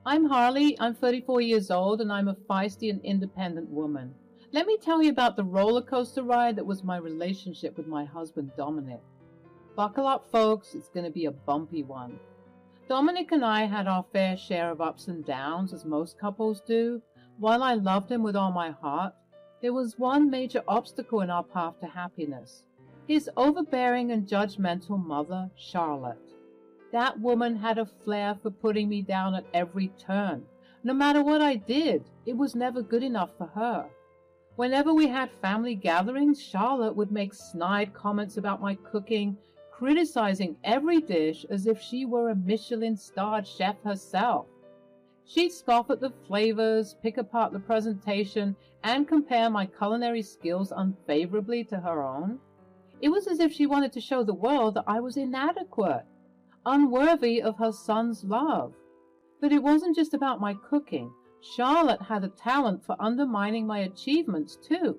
I'm Harley, I'm 34 years old, and I'm a feisty and independent woman. Let me tell you about the roller coaster ride that was my relationship with my husband, Dominic. Buckle up, folks, it's going to be a bumpy one. Dominic and I had our fair share of ups and downs, as most couples do. While I loved him with all my heart, there was one major obstacle in our path to happiness. His overbearing and judgmental mother, Charlotte. That woman had a flair for putting me down at every turn. No matter what I did, it was never good enough for her. Whenever we had family gatherings, Charlotte would make snide comments about my cooking, criticizing every dish as if she were a Michelin-starred chef herself. She'd scoff at the flavors, pick apart the presentation, and compare my culinary skills unfavorably to her own. It was as if she wanted to show the world that I was inadequate, unworthy of her son's love. But it wasn't just about my cooking. Charlotte had a talent for undermining my achievements too.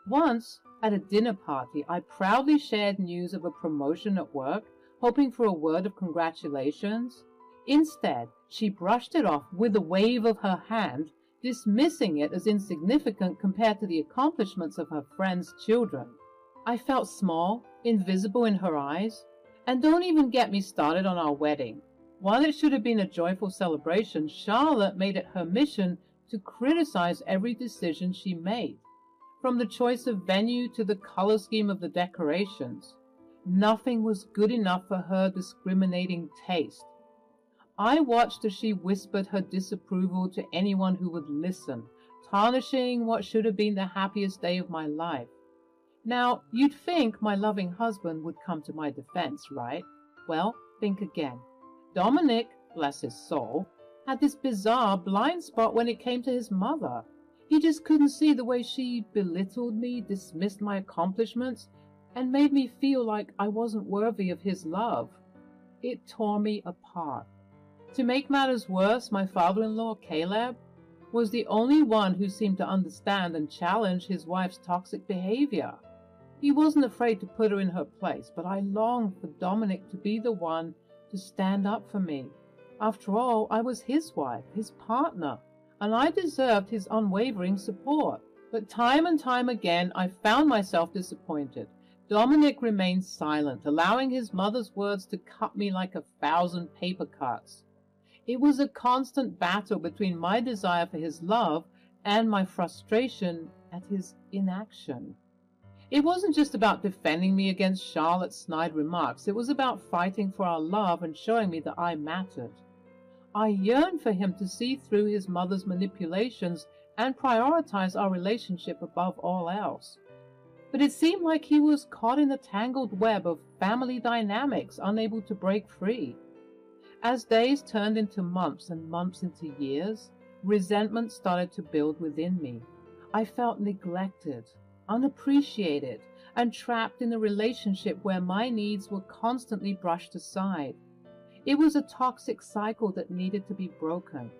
Once, at a dinner party, I proudly shared news of a promotion at work, hoping for a word of congratulations. Instead, she brushed it off with a wave of her hand, dismissing it as insignificant compared to the accomplishments of her friends' children. I felt small, invisible in her eyes. And don't even get me started on our wedding. While it should have been a joyful celebration, Charlotte made it her mission to criticize every decision she made, from the choice of venue to the color scheme of the decorations. Nothing was good enough for her discriminating taste. I watched as she whispered her disapproval to anyone who would listen, tarnishing what should have been the happiest day of my life. Now, you'd think my loving husband would come to my defense, right? Well, think again. Dominic, bless his soul, had this bizarre blind spot when it came to his mother. He just couldn't see the way she belittled me, dismissed my accomplishments, and made me feel like I wasn't worthy of his love. It tore me apart. To make matters worse, my father-in-law, Caleb, was the only one who seemed to understand and challenge his wife's toxic behavior. He wasn't afraid to put her in her place, but I longed for Dominic to be the one to stand up for me. After all, I was his wife, his partner, and I deserved his unwavering support. But time and time again, I found myself disappointed. Dominic remained silent, allowing his mother's words to cut me like 1,000 paper cuts. It was a constant battle between my desire for his love and my frustration at his inaction. It wasn't just about defending me against Charlotte's snide remarks. It was about fighting for our love and showing me that I mattered. I yearned for him to see through his mother's manipulations and prioritize our relationship above all else. But it seemed like he was caught in a tangled web of family dynamics, unable to break free. As days turned into months and months into years, resentment started to build within me. I felt neglected, unappreciated, and trapped in a relationship where my needs were constantly brushed aside. It was a toxic cycle that needed to be broken.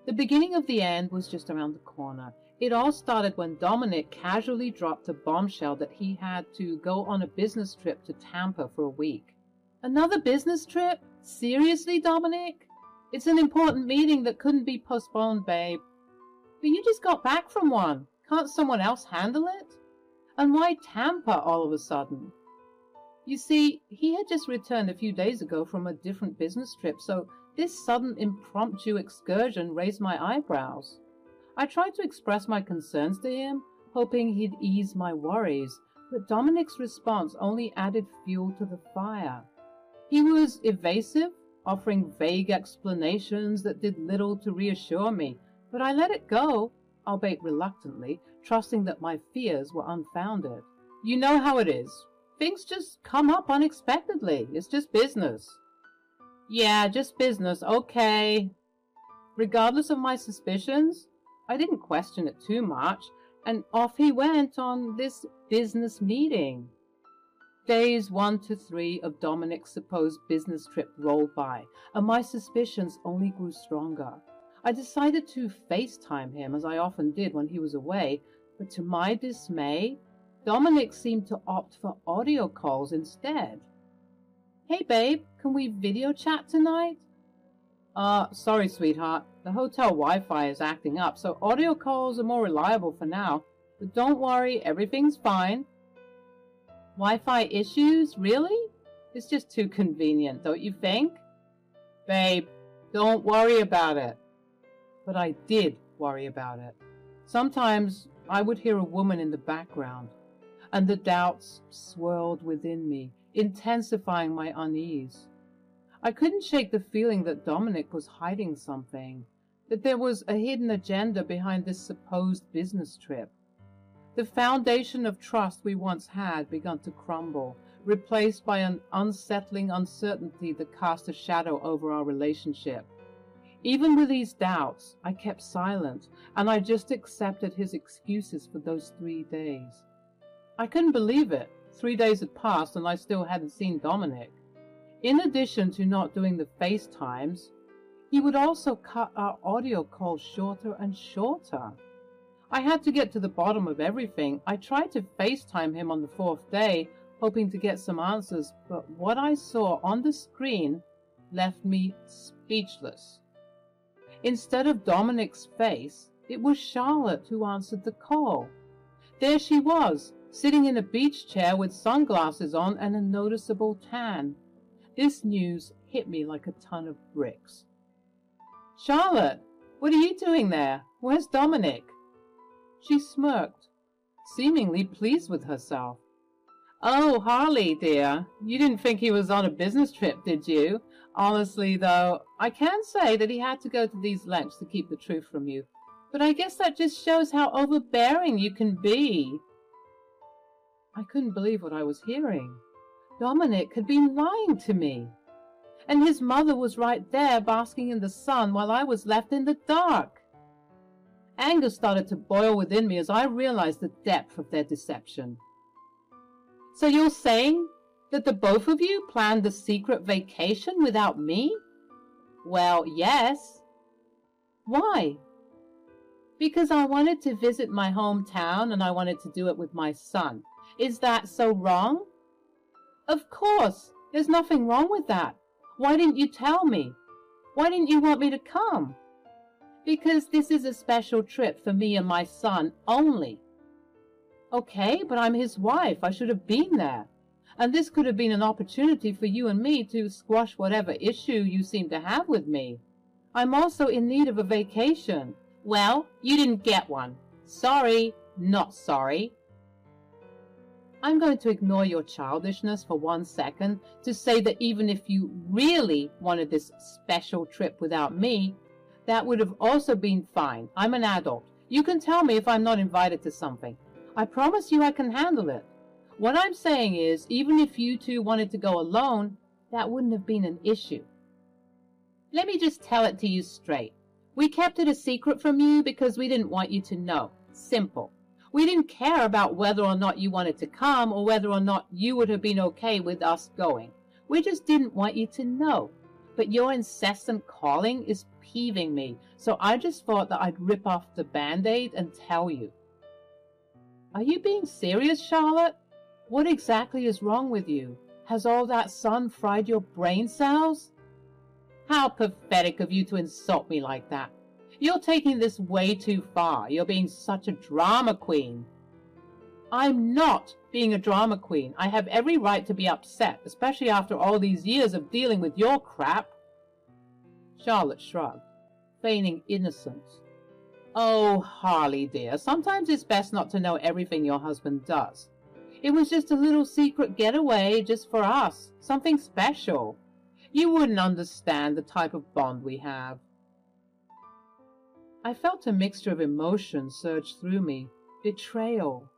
The beginning of the end was just around the corner. It all started when Dominic casually dropped a bombshell that he had to go on a business trip to Tampa for a week. Another business trip? Seriously, Dominic? It's an important meeting that couldn't be postponed, babe. But you just got back from one. Can't someone else handle it? And why Tampa all of a sudden? You see, he had just returned a few days ago from a different business trip, so this sudden impromptu excursion raised my eyebrows. I tried to express my concerns to him, hoping he'd ease my worries, but Dominic's response only added fuel to the fire. He was evasive, offering vague explanations that did little to reassure me, but I let it go, albeit reluctantly, trusting that my fears were unfounded. You know how it is. Things just come up unexpectedly. It's just business. Yeah, just business, okay. Regardless of my suspicions, I didn't question it too much, and off he went on this business meeting. Days 1 to 3 of Dominic's supposed business trip rolled by, and my suspicions only grew stronger. I decided to FaceTime him, as I often did when he was away, but to my dismay, Dominic seemed to opt for audio calls instead. Hey babe, can we video chat tonight? Sorry, sweetheart. The hotel Wi-Fi is acting up, so audio calls are more reliable for now. But don't worry, everything's fine. Wi-Fi issues? Really? It's just too convenient, don't you think? Babe, don't worry about it. But I did worry about it. Sometimes I would hear a woman in the background, and the doubts swirled within me, intensifying my unease. I couldn't shake the feeling that Dominic was hiding something, that there was a hidden agenda behind this supposed business trip. The foundation of trust we once had begun to crumble, replaced by an unsettling uncertainty that cast a shadow over our relationship. Even with these doubts, I kept silent, and I just accepted his excuses for those 3 days. I couldn't believe it. 3 days had passed and I still hadn't seen Dominic. In addition to not doing the FaceTimes, he would also cut our audio calls shorter and shorter. I had to get to the bottom of everything. I tried to FaceTime him on the 4th day, hoping to get some answers, but what I saw on the screen left me speechless. Instead of Dominic's face, it was Charlotte who answered the call. There she was, sitting in a beach chair with sunglasses on and a noticeable tan. This news hit me like a ton of bricks. Charlotte, what are you doing there? Where's Dominic? She smirked, seemingly pleased with herself. Oh, Harley, dear, you didn't think he was on a business trip, did you? Honestly, though, I can say that he had to go to these lengths to keep the truth from you. But I guess that just shows how overbearing you can be. I couldn't believe what I was hearing. Dominic had been lying to me. And his mother was right there basking in the sun while I was left in the dark. Anger started to boil within me as I realized the depth of their deception. So you're saying that the both of you planned the secret vacation without me? Well, yes. Why? Because I wanted to visit my hometown and I wanted to do it with my son. Is that so wrong? Of course, there's nothing wrong with that. Why didn't you tell me? Why didn't you want me to come? Because this is a special trip for me and my son only. Okay, but I'm his wife. I should have been there. And this could have been an opportunity for you and me to squash whatever issue you seem to have with me. I'm also in need of a vacation. Well, you didn't get one. Sorry, not sorry. I'm going to ignore your childishness for 1 second to say that even if you really wanted this special trip without me, that would have also been fine. I'm an adult. You can tell me if I'm not invited to something. I promise you I can handle it. What I'm saying is, even if you two wanted to go alone, that wouldn't have been an issue. Let me just tell it to you straight. We kept it a secret from you because we didn't want you to know. Simple. We didn't care about whether or not you wanted to come or whether or not you would have been okay with us going. We just didn't want you to know. But your incessant calling is peeving me, so I just thought that I'd rip off the Band-Aid and tell you. Are you being serious, Charlotte? What exactly is wrong with you? Has all that sun fried your brain cells? How pathetic of you to insult me like that. You're taking this way too far. You're being such a drama queen. I'm not being a drama queen. I have every right to be upset, especially after all these years of dealing with your crap. Charlotte shrugged, feigning innocence. Oh, Harley, dear, sometimes it's best not to know everything your husband does. It was just a little secret getaway just for us, something special. You wouldn't understand the type of bond we have. I felt a mixture of emotions surge through me, betrayal,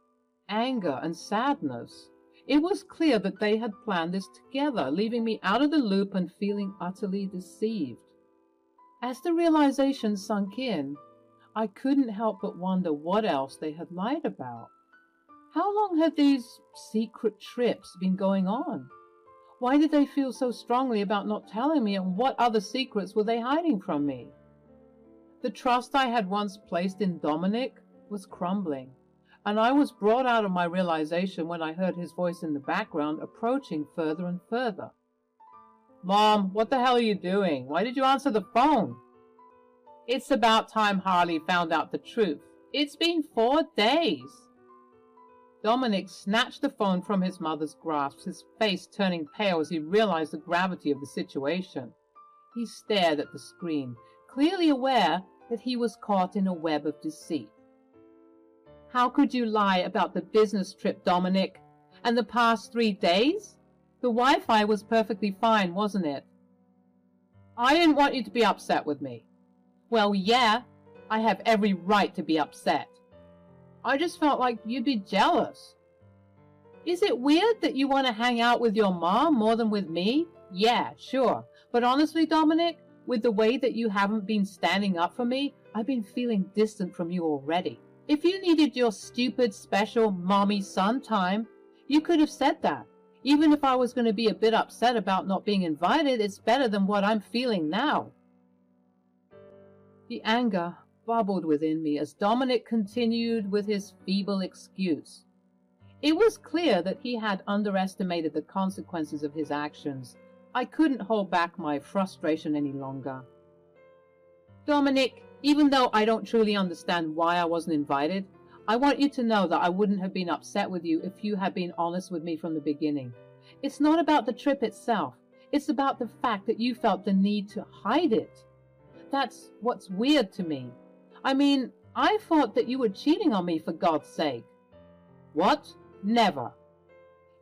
anger, and sadness. It was clear that they had planned this together, leaving me out of the loop and feeling utterly deceived. As the realization sunk in, I couldn't help but wonder what else they had lied about. How long had these secret trips been going on? Why did they feel so strongly about not telling me, and what other secrets were they hiding from me? The trust I had once placed in Dominic was crumbling, and I was brought out of my realization when I heard his voice in the background approaching further and further. Mom, what the hell are you doing? Why did you answer the phone? It's about time Harley found out the truth. It's been 4 days. Dominic snatched the phone from his mother's grasp, his face turning pale as he realized the gravity of the situation. He stared at the screen, clearly aware that he was caught in a web of deceit. How could you lie about the business trip, Dominic? And the past 3 days? The Wi-Fi was perfectly fine, wasn't it? I didn't want you to be upset with me. Well, yeah, I have every right to be upset. I just felt like you'd be jealous. Is it weird that you want to hang out with your mom more than with me? Yeah, sure. But honestly, Dominic, with the way that you haven't been standing up for me, I've been feeling distant from you already. If you needed your stupid, special mommy-son time, you could have said that. Even if I was going to be a bit upset about not being invited, it's better than what I'm feeling now. The anger bubbled within me as Dominic continued with his feeble excuse. It was clear that he had underestimated the consequences of his actions. I couldn't hold back my frustration any longer. Dominic, even though I don't truly understand why I wasn't invited, I want you to know that I wouldn't have been upset with you if you had been honest with me from the beginning. It's not about the trip itself. It's about the fact that you felt the need to hide it. That's what's weird to me. I mean, I thought that you were cheating on me, for God's sake. What? Never.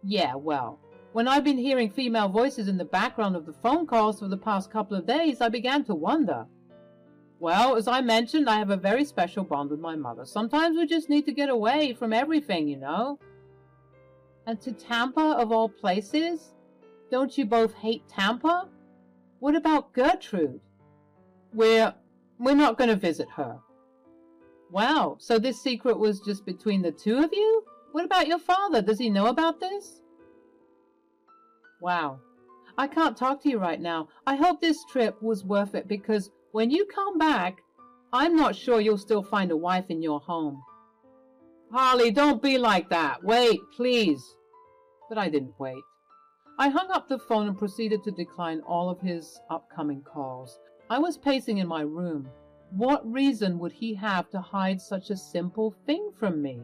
Yeah, well, when I've been hearing female voices in the background of the phone calls for the past couple of days, I began to wonder. Well, as I mentioned, I have a very special bond with my mother. Sometimes we just need to get away from everything, you know. And to Tampa, of all places? Don't you both hate Tampa? What about Gertrude? We're not going to visit her. Wow, so this secret was just between the two of you? What about your father? Does he know about this? Wow, I can't talk to you right now. I hope this trip was worth it because when you come back, I'm not sure you'll still find a wife in your home. Harley, don't be like that. Wait, please. But I didn't wait. I hung up the phone and proceeded to decline all of his upcoming calls. I was pacing in my room. What reason would he have to hide such a simple thing from me?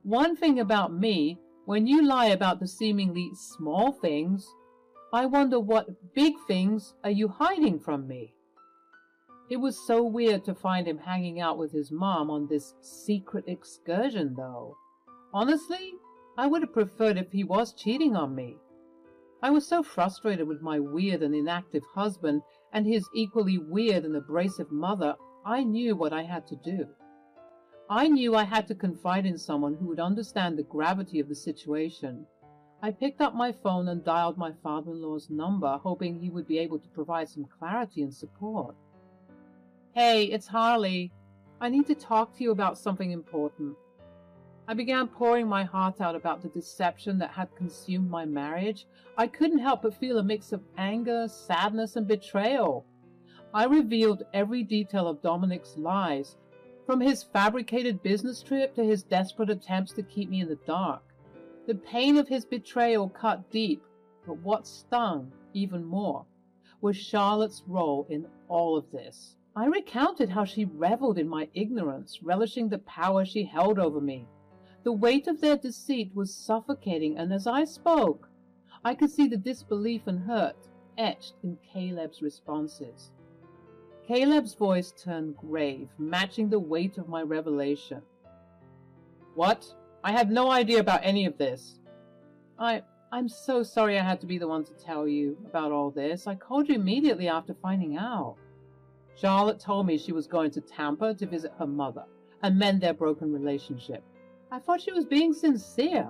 One thing about me, when you lie about the seemingly small things, I wonder what big things are you hiding from me? It was so weird to find him hanging out with his mom on this secret excursion, though. Honestly, I would have preferred if he was cheating on me. I was so frustrated with my weird and inactive husband and his equally weird and abrasive mother, I knew what I had to do. I knew I had to confide in someone who would understand the gravity of the situation. I picked up my phone and dialed my father-in-law's number, hoping he would be able to provide some clarity and support. Hey, it's Harley. I need to talk to you about something important. I began pouring my heart out about the deception that had consumed my marriage. I couldn't help but feel a mix of anger, sadness, and betrayal. I revealed every detail of Dominic's lies, from his fabricated business trip to his desperate attempts to keep me in the dark. The pain of his betrayal cut deep, but what stung even more was Charlotte's role in all of this. I recounted how she reveled in my ignorance, relishing the power she held over me. The weight of their deceit was suffocating, and as I spoke, I could see the disbelief and hurt etched in Caleb's responses. Caleb's voice turned grave, matching the weight of my revelation. What? I had no idea about any of this. I'm so sorry I had to be the one to tell you about all this. I called you immediately after finding out. Charlotte told me she was going to Tampa to visit her mother and mend their broken relationship. I thought she was being sincere.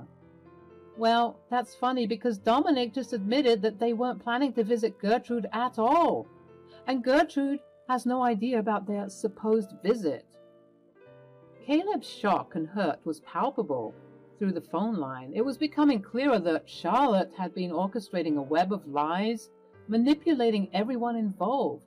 Well, that's funny because Dominic just admitted that they weren't planning to visit Gertrude at all. And Gertrude has no idea about their supposed visit. Caleb's shock and hurt was palpable through the phone line. It was becoming clearer that Charlotte had been orchestrating a web of lies, manipulating everyone involved.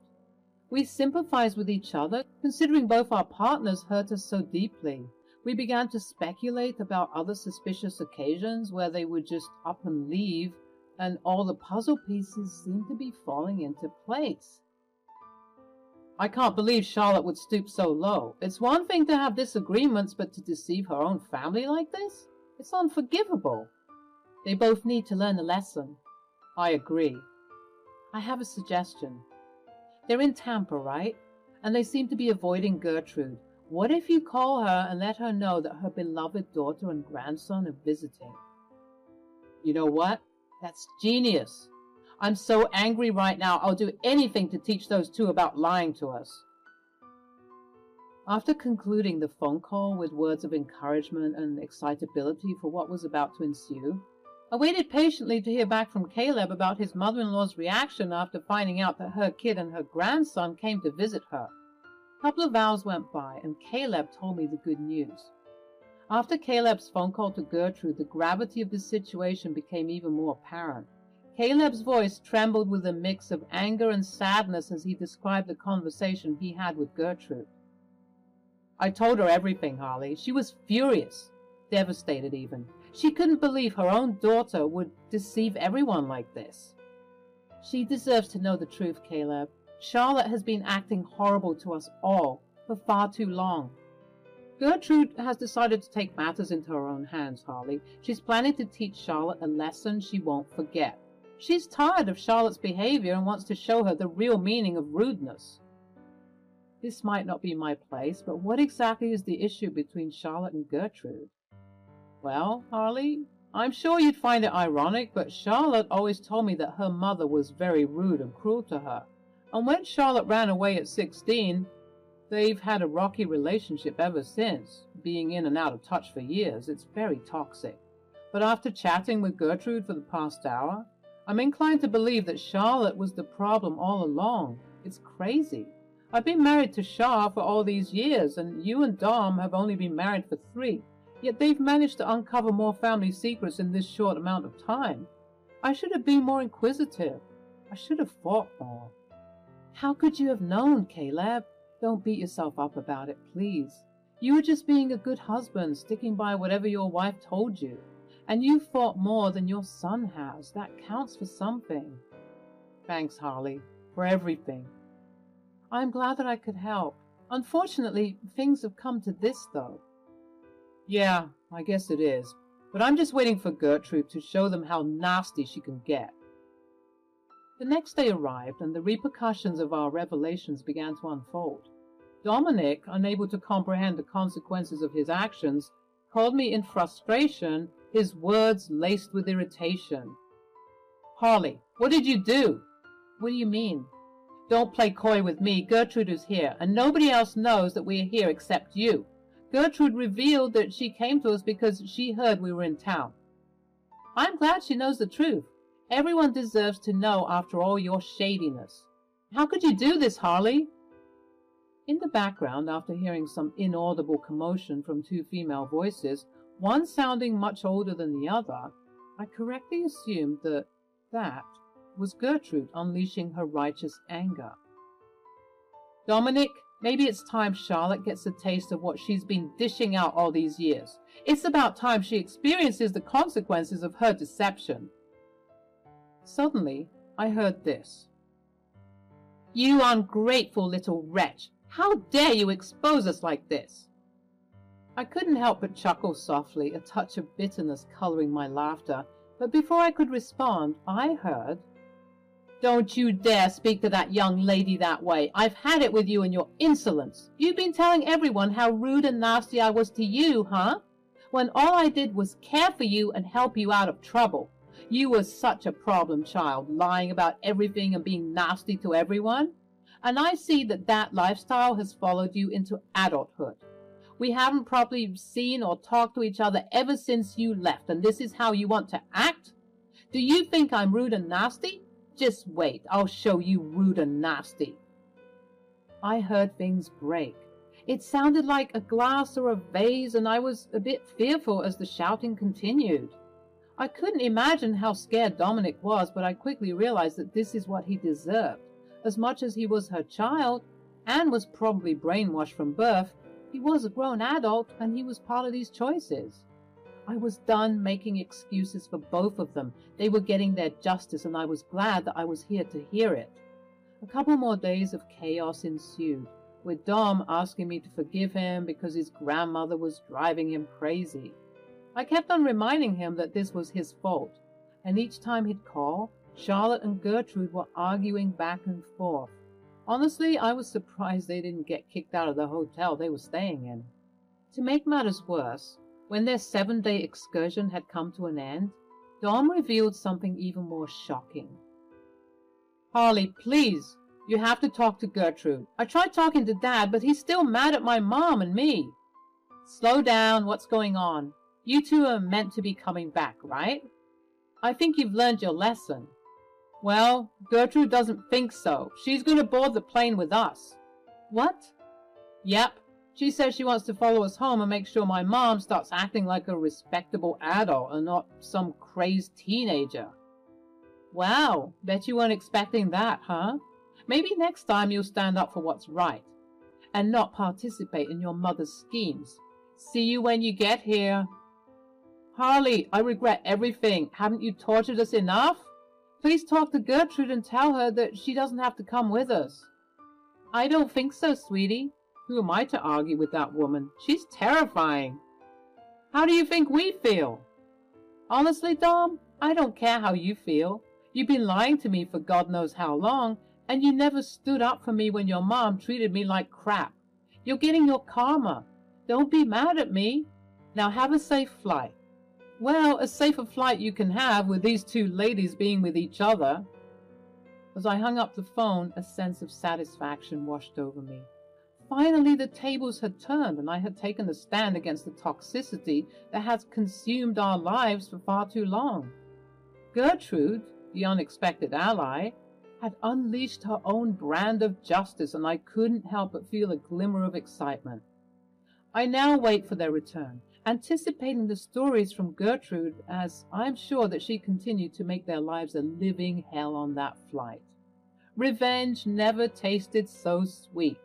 We sympathized with each other, considering both our partners hurt us so deeply. We began to speculate about other suspicious occasions where they would just up and leave, and all the puzzle pieces seem to be falling into place. I can't believe Charlotte would stoop so low. It's one thing to have disagreements, but to deceive her own family like this? It's unforgivable. They both need to learn a lesson. I agree. I have a suggestion. They're in Tampa, right? And they seem to be avoiding Gertrude. What if you call her and let her know that her beloved daughter and grandson are visiting? You know what? That's genius. I'm so angry right now, I'll do anything to teach those two about lying to us. After concluding the phone call with words of encouragement and excitability for what was about to ensue, I waited patiently to hear back from Caleb about his mother-in-law's reaction after finding out that her kid and her grandson came to visit her. A couple of hours went by, and Caleb told me the good news. After Caleb's phone call to Gertrude, the gravity of the situation became even more apparent. Caleb's voice trembled with a mix of anger and sadness as he described the conversation he had with Gertrude. I told her everything, Harley. She was furious, devastated even. She couldn't believe her own daughter would deceive everyone like this. She deserves to know the truth, Caleb. Charlotte has been acting horrible to us all for far too long. Gertrude has decided to take matters into her own hands, Harley. She's planning to teach Charlotte a lesson she won't forget. She's tired of Charlotte's behavior and wants to show her the real meaning of rudeness. This might not be my place, but what exactly is the issue between Charlotte and Gertrude? Well, Harley, I'm sure you'd find it ironic, but Charlotte always told me that her mother was very rude and cruel to her. And when Charlotte ran away at 16, they've had a rocky relationship ever since, being in and out of touch for years. It's very toxic. But after chatting with Gertrude for the past hour, I'm inclined to believe that Charlotte was the problem all along. It's crazy. I've been married to Char for all these years, and you and Dom have only been married for 3. Yet they've managed to uncover more family secrets in this short amount of time. I should have been more inquisitive. I should have fought more. How could you have known, Caleb? Don't beat yourself up about it, please. You were just being a good husband, sticking by whatever your wife told you. And you fought more than your son has. That counts for something. Thanks, Harley, for everything. I'm glad that I could help. Unfortunately, things have come to this, though. Yeah, I guess it is. But I'm just waiting for Gertrude to show them how nasty she can get. The next day arrived, and the repercussions of our revelations began to unfold. Dominic, unable to comprehend the consequences of his actions, called me in frustration, his words laced with irritation. Harley, what did you do? What do you mean? Don't play coy with me. Gertrude is here, and nobody else knows that we are here except you. Gertrude revealed that she came to us because she heard we were in town. I'm glad she knows the truth. Everyone deserves to know after all your shadiness. How could you do this, Harley? In the background, after hearing some inaudible commotion from 2 female voices, one sounding much older than the other, I correctly assumed that was Gertrude unleashing her righteous anger. Dominic, maybe it's time Charlotte gets a taste of what she's been dishing out all these years. It's about time she experiences the consequences of her deception. Suddenly, I heard this. You ungrateful little wretch! How dare you expose us like this? I couldn't help but chuckle softly, a touch of bitterness coloring my laughter, but before I could respond, I heard, Don't you dare speak to that young lady that way. I've had it with you and your insolence. You've been telling everyone how rude and nasty I was to you, huh? When all I did was care for you and help you out of trouble. You were such a problem child, lying about everything and being nasty to everyone. And I see that lifestyle has followed you into adulthood. We haven't properly seen or talked to each other ever since you left, and this is how you want to act? Do you think I'm rude and nasty? Just wait, I'll show you rude and nasty. I heard things break. It sounded like a glass or a vase, and I was a bit fearful as the shouting continued. I couldn't imagine how scared Dominic was, but I quickly realized that this is what he deserved. As much as he was her child, and was probably brainwashed from birth, he was a grown adult, and he was part of these choices. I was done making excuses for both of them. They were getting their justice, and I was glad that I was here to hear it. A couple more days of chaos ensued, with Dom asking me to forgive him because his grandmother was driving him crazy. I kept on reminding him that this was his fault, and each time he'd call, Charlotte and Gertrude were arguing back and forth. Honestly, I was surprised they didn't get kicked out of the hotel they were staying in. To make matters worse, when their 7-day excursion had come to an end, Dom revealed something even more shocking. Harley, please, you have to talk to Gertrude. I tried talking to Dad, but he's still mad at my mom and me. Slow down, what's going on? You two are meant to be coming back, right? I think you've learned your lesson. Well, Gertrude doesn't think so. She's going to board the plane with us. What? Yep. She says she wants to follow us home and make sure my mom starts acting like a respectable adult and not some crazed teenager. Wow, bet you weren't expecting that, huh? Maybe next time you'll stand up for what's right and not participate in your mother's schemes. See you when you get here. Harley, I regret everything. Haven't you tortured us enough? Please talk to Gertrude and tell her that she doesn't have to come with us. I don't think so, sweetie. Who am I to argue with that woman? She's terrifying. How do you think we feel? Honestly, Dom, I don't care how you feel. You've been lying to me for God knows how long, and you never stood up for me when your mom treated me like crap. You're getting your karma. Don't be mad at me. Now have a safe flight. Well, a safer flight you can have with these two ladies being with each other. As I hung up the phone, a sense of satisfaction washed over me. Finally, the tables had turned, and I had taken a stand against the toxicity that had consumed our lives for far too long. Gertrude, the unexpected ally, had unleashed her own brand of justice, and I couldn't help but feel a glimmer of excitement. I now wait for their return, anticipating the stories from Gertrude, as I'm sure that she continued to make their lives a living hell on that flight. Revenge never tasted so sweet.